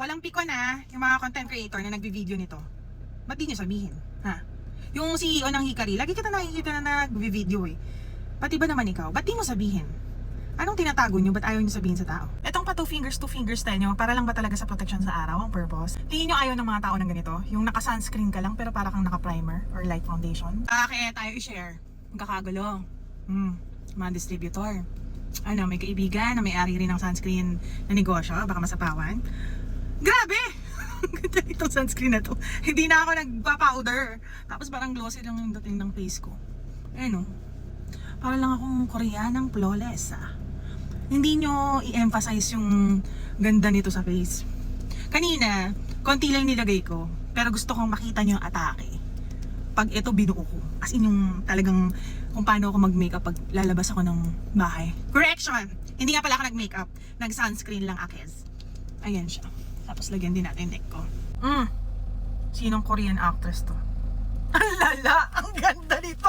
walang pikon yung mga content creator na nagvi-video nito. Ba't di nyo sabihin? Ha? Yung CEO ng Hikari, lagi kita nakikita na nagvi-video eh. Pati ba naman ikaw? Ba't di mo sabihin? Anong tinatago nyo? Ba't ayaw nyo sabihin sa tao? Etong pa two fingers style nyo, para lang ba talaga sa protection sa araw ang purpose? Tingin nyo ayaw ng mga tao ng ganito? Yung naka-sunscreen ka lang pero para kang naka-primer or light foundation? Kaya tayo i-share. Ang kakagulo. Mga distributor. Ano, may kaibigan na may-ari rin ng sunscreen na negosyo, baka masapawan. Grabe! Ganda itong sunscreen na to. Hindi na ako nagpa-powder. Tapos parang glossy lang yung dating ng face ko. Ano? Para lang akong Koreanang flawless Hindi nyo i-emphasize yung ganda nito sa face. Kanina, konti lang nilagay ko. Pero gusto kong makita nyo yung atake. Pag ito binuo ko. As in yung talagang kung paano ako mag-makeup pag lalabas ako ng bahay. Correction! Hindi nga pala ako nag-makeup. Nag-sunscreen lang akes. Ayan siya. Tapos lagyan din natin neck ko. Sinong Korean actress to? Ang lala! Ang ganda nito!